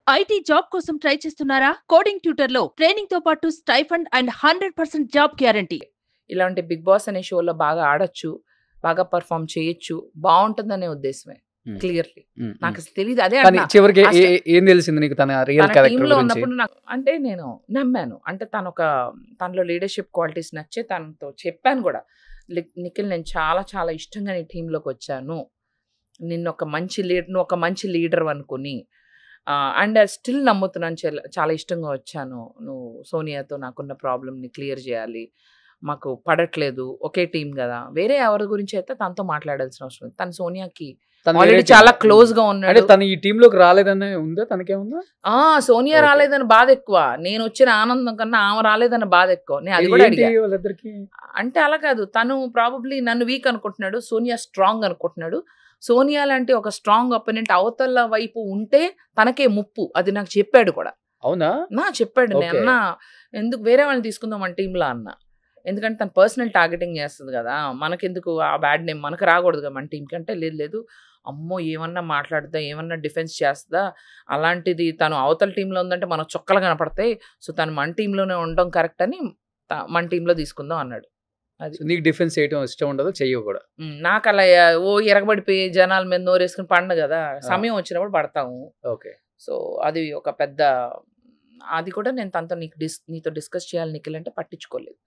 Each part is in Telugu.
ఐటీ జాబ్ కోసం ట్రై చేస్తున్నారా? కోడింగ్ ట్యూటర్ లో ట్రైనింగ్ తో పాటు స్టైఫండ్ అండ్ 100% జాబ్ గ్యారంటీ. ఇలాంటి బిగ్ బాస్ అనే షోలో బాగా ఆడొచ్చు, బాగా పర్ఫామ్ చేయొచ్చు, బాగుంటుందనే ఉద్దేశమే. క్లియర్లీ నాకు అసలు తెలియదు. అదే కానీ చివరికి ఏం తెలిసింది నీకు తన రియల్ క్యారెక్టర్ లో గురించి? ఉన్నప్పుడు నాకు అంటే నేను నమ్మాను. అంటే తనలో లీడర్షిప్ క్వాలిటీస్ నచ్చే తనతో చెప్పాను కూడా, నిఖిల్ నేను చాలా చాలా ఇష్టంగా నీ టీంలోకి వచ్చాను, నిన్ను ఒక మంచి లీడర్ అనుకుని, అండ్ స్టిల్ నమ్ముతున్నాను, చాలా ఇష్టంగా వచ్చాను, నువ్వు సోనియాతో నాకున్న ప్రాబ్లమ్ని క్లియర్ చేయాలి, మాకు పడట్లేదు, ఒకే టీం కదా, వేరే ఎవరి గురించి అయితే తనతో మాట్లాడాల్సిన అవసరం లేదు. తను సోనియాకి ఆల్రెడీ చాలా క్లోజ్ గా ఉన్నాడు. తను ఈ టీమ్ లోకి రాలేదని ఉందా? తనకేముందా? సోనియా రాలేదని బాధ ఎక్కువ, నేను వచ్చిన ఆనందం కన్నా ఆమె రాలేదని బాధ ఎక్కువ. నేను అది కూడా అడిగా. అంటే అలా కాదు, తను ప్రాబబ్లీ నన్ను వీక్ అనుకుంటున్నాడు, సోనియా స్ట్రాంగ్ అనుకుంటున్నాడు. సోనియా లాంటి ఒక స్ట్రాంగ్ అపోనెంట్ అవతల వైపు ఉంటే తనకే ముప్పు, అది నాకు చెప్పాడు కూడా. అవునా? చెప్పాడు. నేను ఎందుకు వేరే వాళ్ళని తీసుకుందాం మన టీంలో అన్న, ఎందుకంటే తను పర్సనల్ టార్గెటింగ్ చేస్తుంది కదా, మనకెందుకు ఆ బ్యాడ్ నేమ్, మనకు రాకూడదు కదా మన టీంకి. అంటే లేదు అమ్మో ఏమన్నా మాట్లాడుతా, ఏమన్నా డిఫెన్స్ చేస్తుందా, అలాంటిది తను అవతల టీంలో ఉందంటే మనకు చొక్కలు కనపడతాయి, సో తను మన టీంలోనే ఉండడం కరెక్ట్ అని మన టీంలో తీసుకుందాం అన్నాడు. అది నీకు డిఫెన్స్ చేయడం ఇష్టం ఉండదు, చెయ్యవు కూడా. నాకు అలా ఎరగబడిపోయి జనాల మీద నోరేసుకుని పండు కదా, సమయం వచ్చినప్పుడు పడతాము. ఓకే. సో అది ఒక పెద్ద, అది కూడా నేను తనతో నీతో డిస్కస్ చేయాలి నిఖిల్ అంటే పట్టించుకోలేదు.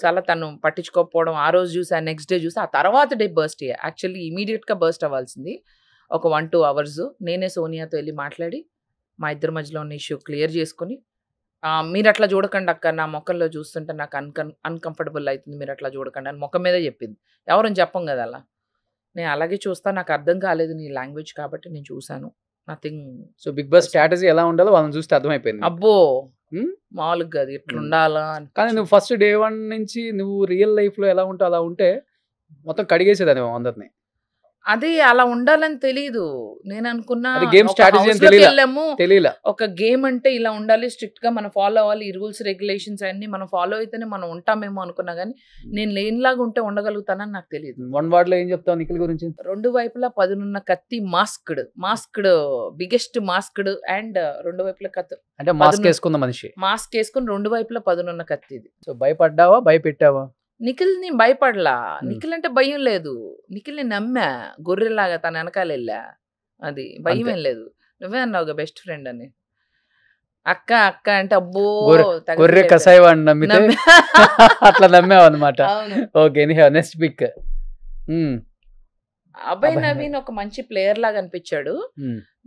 చాలా తను పట్టించుకోకపోవడం, ఆ రోజు చూసి, ఆ నెక్స్ట్ డే చూసి, ఆ తర్వాత డే బర్స్ట్ అయ్యా. యాక్చువల్లీ ఇమీడియట్గా బర్స్ట్ అవ్వాల్సింది ఒక 1-2 hours. నేనే సోనియాతో వెళ్ళి మాట్లాడి మా ఇద్దరి మధ్యలో ఉన్న ఇష్యూ క్లియర్ చేసుకుని, మీరు అట్లా చూడకండి అక్క, నా ముఖంలో చూస్తుంటే నాకు అన్కంఫర్టబుల్ అవుతుంది, మీరు అట్లా చూడకండి అని ముఖం మీదే చెప్పింది. ఎవరని చెప్పం కదా అలా, నేను అలాగే చూస్తా, నాకు అర్థం కాలేదు నీ లాంగ్వేజ్ కాబట్టి నేను చూశాను, nothing. So Bigg Boss strategy ఎలా ఉండాలో వాళ్ళని చూస్తే అర్థమైపోయింది. అబ్బో మామూలుగా అది ఇట్లా ఉండాలా. కానీ నువ్వు ఫస్ట్ డే 1 నుంచి నువ్వు రియల్ లైఫ్ లో ఎలా ఉంటావు అలా ఉంటే మొత్తం కడిగేసేదాన్ని అందరిని. అది అలా ఉండాలని తెలీదు. నేను అనుకున్నా గేమ్ స్ట్రాటజీ అని తెలియలా. ఒక గేమ్ అంటే ఇలా ఉండాలి, స్ట్రిక్ట్ గా మనం ఫాలో అవ్వాలి, ఈ రూల్స్ రెగ్యులేషన్స్ అన్ని మనం ఫాలో అయితేనే మనం ఉంటామేమో అనుకున్నా, కానీ నేను లేనిలాగా ఉంటే ఉండగలుగుతానని నాకు తెలియదు. 1 word లో ఏం చెప్తావు నిఖిల్ గురించి? రెండు వైపులా పదునున్న కత్తి, మాస్క్డ్ బిగ్గెస్ట్ మాస్క్డ్, అండ్ రెండు వైపులా కత్తి అంటే మాస్క్ వేసుకున్న మనిషి, మాస్క్ వేసుకుని రెండు వైపులా పదునున్న కత్తి. ఇది సో భయపడ్డావా, భయపెట్టావా? నిఖిల్ ని భయపడలా, నిఖిల్ అంటే భయం లేదు, నిఖిల్ ని నమ్మా గొర్రెలాగా తన వెనకాల వెళ్ళా, అది భయం ఏం లేదు. నువ్వే అన్నావు బెస్ట్ ఫ్రెండ్ అని, అక్క అక్క అంటే అబ్బో గొర్రె కసాయి వాడిని నమ్మితే అట్లా నమ్మావు అనమాట. Okay, next pic. Abhay Naveen ఒక మంచి ప్లేయర్ లాగా అనిపించాడు,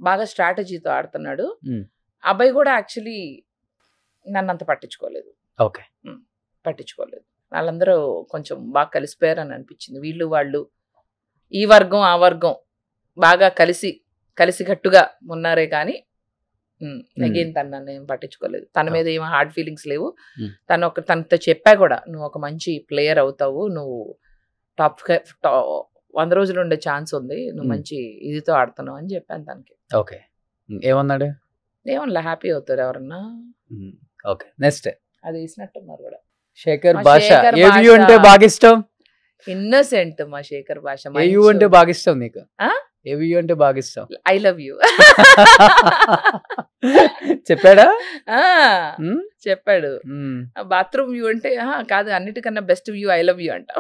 బాగా స్ట్రాటజీతో ఆడుతున్నాడు. అభయ్ కూడా యాక్చువల్లీ నన్ను అంత పట్టించుకోలేదు. ఓకే, పట్టించుకోలేదు. వాళ్ళందరూ కొంచెం బాగా కలిసిపోయారు అని అనిపించింది. వీళ్ళు వాళ్ళు ఈ వర్గం ఆ వర్గం బాగా కలిసికట్టుగా ఉన్నారే కానీ అగైన్ తనని ఏం పట్టించుకోలేదు. తన మీద ఏమో హార్డ్ ఫీలింగ్స్ లేవు. తనతో చెప్పా కూడా, నువ్వు ఒక మంచి ప్లేయర్ అవుతావు, నువ్వు టాప్ 100 రోజులు ఉండే ఛాన్స్ ఉంది, నువ్వు మంచి ఇదితో ఆడుతున్నావు అని చెప్పాను తనకి. ఓకే, ఏమన్నాడు? ఏమన్నా హ్యాపీ అవుతారు ఎవరన్నా. ఓకే, నెక్స్ట్ అది వేసినట్టున్నారు కూడా. శేఖర్ భాష ఏవి అంటే బాగా ఇష్టం? ఇన్నోసెంట్ మా శేఖర్ భాష. ఏయు అంటే బాగా ఇష్టం నీకు? ఏవి అంటే బాగా ఇష్టం? ఐ లవ్ యూ చెప్పాడా? చెప్పాడు. బాత్రూమ్ వ్యూ అంటే కాదు, అన్నిటికన్నా best view I love you అంట.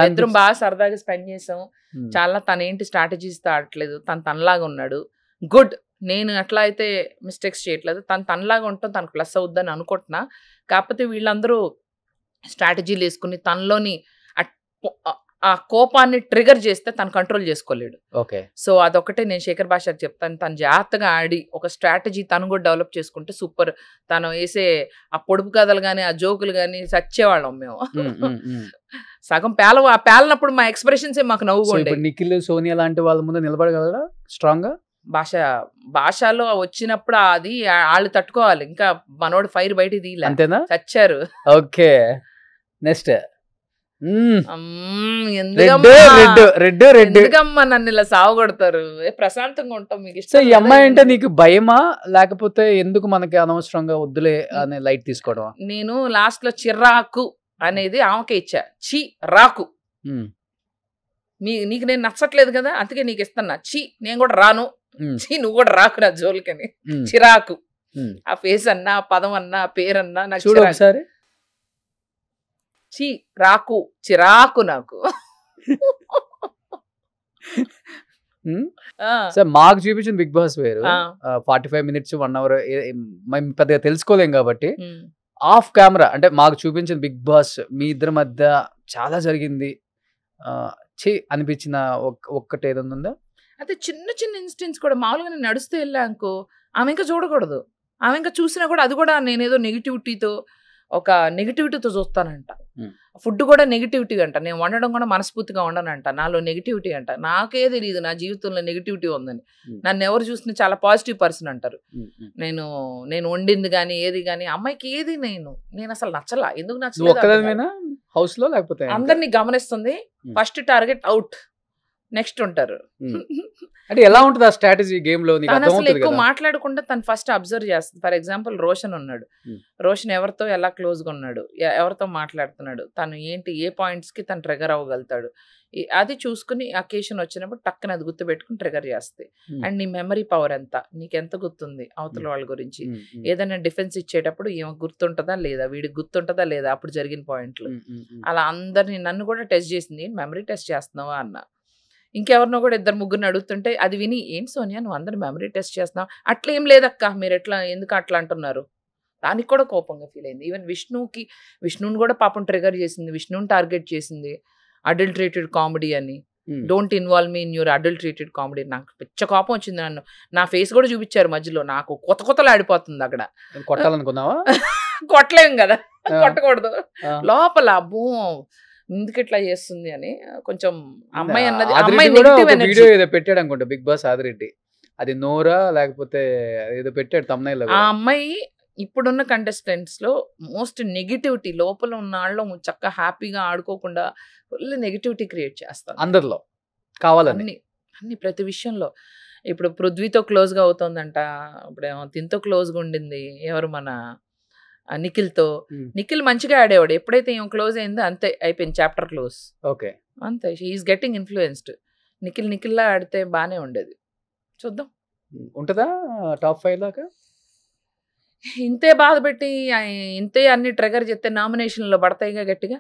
ఇద్దరం బాగా సరదాగా స్పెండ్ చేసాం. చాలా తనేంటి స్ట్రాటజీస్ తో ఆడట్లేదు, తనలాగా ఉన్నాడు. గుడ్, నేను అట్లా అయితే మిస్టేక్స్ చేయట్లేదు, తనలాగా ఉంటాం, తనకు ప్లస్ అవుద్దని అనుకుంటున్నా. కాకపోతే వీళ్ళందరూ స్ట్రాటజీలు వేసుకుని తనలోని ఆ కోపాన్ని ట్రిగర్ చేస్తే తను కంట్రోల్ చేసుకోలేడు. ఓకే, సో అదొకటే నేను శేఖర్ భాషకి చెప్తాను, తను జాగ్రత్తగా ఆడి ఒక స్ట్రాటజీ తను కూడా డెవలప్ చేసుకుంటే సూపర్. తను వేసే ఆ పొడుపు కథలు కానీ ఆ జోకులు కానీ చచ్చేవాళ్ళం మేము. సగం పేలనప్పుడు మా ఎక్స్ప్రెషన్స్ మాకు నవ్వుకోండి. నిఖిల్, సోనియా లాంటి వాళ్ళ ముందు నిలబడగలరా స్ట్రాంగ్ గా? భాషలో వచ్చినప్పుడు అది వాళ్ళు తట్టుకోవాలి, ఇంకా మనోడు ఫైర్ బయట తీయలే, అంతేనా? చచ్చారు. Okay, next. ఎందుకమ్మా నన్ను ఇలా సావగొడతారు, ప్రశాంతంగా ఉంటాం మీకు ఇష్టం. ఈ అమ్మాయి అంటే నీకు భయమా, లేకపోతే ఎందుకు మనకి అనవసరంగా వద్దులే అనే లైట్ తీసుకోవడం? నేను లాస్ట్ లో చిరాకు అనేది ఆమెకే ఇచ్చా. చి రాకు, నీకు నేను నచ్చట్లేదు కదా అందుకే నీకు ఇస్తున్నా, చి నేను కూడా రాను నువ్వు కూడా రాకు నా జోలికని, చిరాకు. ఆ ఫేస్ అన్నా, ఆ పదం అన్నా, ఆ పేరన్నా నాకు చూడు ఒకసారి. రాకు, చిరాకు నాకు. సార్ మాకు చూపించిన బిగ్ బాస్ వేరు, 45 minutes 1 hour మేము పెద్దగా తెలుసుకోలేం కాబట్టి ఆఫ్ కెమెరా అంటే మాకు చూపించిన బిగ్ బాస్ మీ ఇద్దరి మధ్య చాలా జరిగింది అనిపించిన ఒక్కటి ఏదైనా ఉందా? అయితే చిన్న చిన్న ఇన్స్టెన్స్ కూడా మామూలుగా నేను నడుస్తూ వెళ్ళా అనుకో, ఆమె ఇంకా చూడకూడదు. ఆమె ఇంకా చూసినా కూడా అది కూడా నేనేదో నెగిటివిటీతో చూస్తానంట. ఫుడ్ కూడా నెగిటివిటీ అంట, నేను వండడం కూడా మనస్ఫూర్తిగా వండనంట, నాలో నెగిటివిటీ అంట. నాకే తెలియదు నా జీవితంలో నెగిటివిటీ ఉందని. నన్ను ఎవరు చూసినా చాలా పాజిటివ్ పర్సన్ అంటారు. నేను వండింది కానీ ఏది కానీ అమ్మాయికి ఏది నేను అసలు నచ్చలా. ఎందుకు నచ్చలేదు? హౌస్ లో లేకపోతే అందరినీ గమనిస్తుంది, ఫస్ట్ టార్గెట్ అవుట్, నెక్స్ట్ ఉంటారు. అంటే ఎలా ఉంటుంది ఆ స్ట్రాటజీ గేమ్ లో? అసలు ఎక్కువ మాట్లాడకుండా తను ఫస్ట్ అబ్జర్వ్ చేస్తుంది. ఫర్ ఎగ్జాంపుల్ రోషన్ ఉన్నాడు, రోషన్ ఎవరితో ఎలా క్లోజ్ గా ఉన్నాడు, ఎవరితో మాట్లాడుతున్నాడు, తను ఏంటి, ఏ పాయింట్స్ కి తను ట్రిగర్ అవ్వగలుగుతాడు, అది చూసుకుని అకేషన్ వచ్చినప్పుడు టక్కన అది గుర్తు పెట్టుకుని ట్రిగర్ చేస్తాయి. అండ్ నీ మెమరీ పవర్ ఎంత, నీకెంత గుర్తుంది అవతల వాళ్ళ గురించి, ఏదైనా డిఫెన్స్ ఇచ్చేటప్పుడు ఏమో గుర్తుంటుందా లేదా, వీడికి గుర్తుంటుందా లేదా అప్పుడు జరిగిన పాయింట్లు. అలా అందరినీ నన్ను కూడా టెస్ట్ చేసింది, మెమరీ టెస్ట్ చేస్తున్నావా అన్న. ఇంకెవరినో కూడా 2-3 అడుగుతుంటే అది విని, ఏంటి సోనియా నువ్వు అందరు మెమరీ టెస్ట్ చేస్తున్నావు, అట్లా ఏం లేదక్క, మీరు ఎందుకు అట్లా అంటున్నారు, దానికి కూడా కోపంగా ఫీల్ అయింది. ఈవెన్ విష్ణుని కూడా పాపం ట్రిగర్ చేసింది, విష్ణుని టార్గెట్ చేసింది, అడల్ట్రేటెడ్ కామెడీ అని, don't involve me in your adulterated comedy. నాకు పిచ్చ కోపం వచ్చింది. నన్ను నా ఫేస్ కూడా చూపించారు మధ్యలో, నాకు కొత్తలు ఆడిపోతుంది అక్కడ. కొట్టాలనుకున్నావా? కొట్టలేం కదా, కొట్టకూడదు. లోపల అబ్బో ఎందుకు ఇట్లా చేస్తుంది అని కొంచెం అమ్మాయి అన్నది, అమ్మాయి వీడియో ఏదో పెట్టాడు అనుకుంటా బిగ్ బాస్ ఆదిరెడ్డి, అది నోరా లేకపోతే ఏదో పెట్టాడు తమ్నైల్. ఆ అమ్మాయి ఇప్పుడున్న కంటెస్టెంట్స్ లో మోస్ట్ నెగిటివిటీ, లోపల ఉన్న వాళ్ళు చక్కగా హ్యాపీగా ఆడుకోకుండా ఫుల్ నెగిటివిటీ క్రియేట్ చేస్తాను అందరిలో, కావాలని అన్ని ప్రతి విషయంలో. ఇప్పుడు పృథ్వీతో క్లోజ్ గా అవుతుందంట, ఇప్పుడేమో తింతో క్లోజ్ గా ఉండింది, ఎవరు మన నిఖిల్తో. నిఖిల్ మంచిగా ఆడేవాడు, ఎప్పుడైతే ఏం క్లోజ్ అయిందో అంతే అయిపోయింది, చాప్టర్ క్లోజ్. ఓకే, అంతే. Is getting influenced. నిఖిల్లా ఆడితే బానే ఉండేది. చూద్దాం ఉంటుందా టాప్ 5 దాకా. ఇంతే బాధ పెట్టి ఇంతే అన్ని ట్రిగర్ చేస్తే నామినేషన్లో పడతాయిగా గట్టిగా.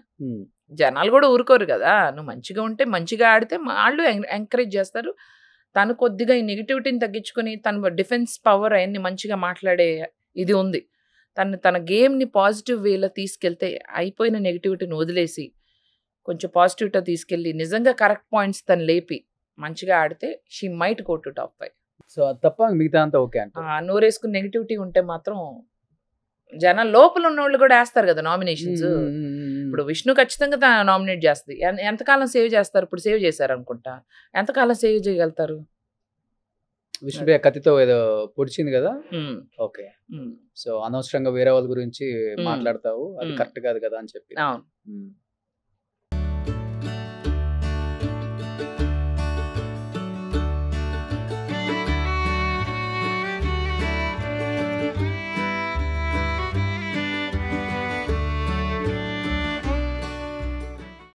జనాలు కూడా ఊరుకోరు కదా, నువ్వు మంచిగా ఉంటే మంచిగా ఆడితే వాళ్ళు ఎంకరేజ్ చేస్తారు. తను కొద్దిగా ఈ నెగిటివిటీని తగ్గించుకుని తన డిఫెన్స్ పవర్ అవన్నీ మంచిగా మాట్లాడే ఇది ఉంది. తన గేమ్ని పాజిటివ్ వేలో తీసుకెళ్తే అయిపోయిన నెగిటివిటీని వదిలేసి కొంచెం పాజిటివ్గా తీసుకెళ్ళి నిజంగా కరెక్ట్ పాయింట్స్ తను లేపి మంచిగా ఆడితే she might go to top 5. So అది తప్ప మిగతా అంతా ఓకే అంటే. నోరేసుకుని నెగిటివిటీ ఉంటే మాత్రం జనాలు లోపల ఉన్న వాళ్ళు కూడా వేస్తారు కదా నామినేషన్స్. ఇప్పుడు విష్ణు ఖచ్చితంగా నామినేట్ చేస్తుంది. ఎంతకాలం సేవ్ చేస్తారు? ఇప్పుడు సేవ్ చేశారు అనుకుంటా, ఎంతకాలం సేవ్ చేయగలుగుతారు? విష్ణుప్రియ కత్తితో ఏదో పొడిచింది కదా. ఓకే, సో అనవసరంగా వేరే వాళ్ళ గురించి మాట్లాడతావు, అది కరెక్ట్ కాదు కదా అని చెప్పి.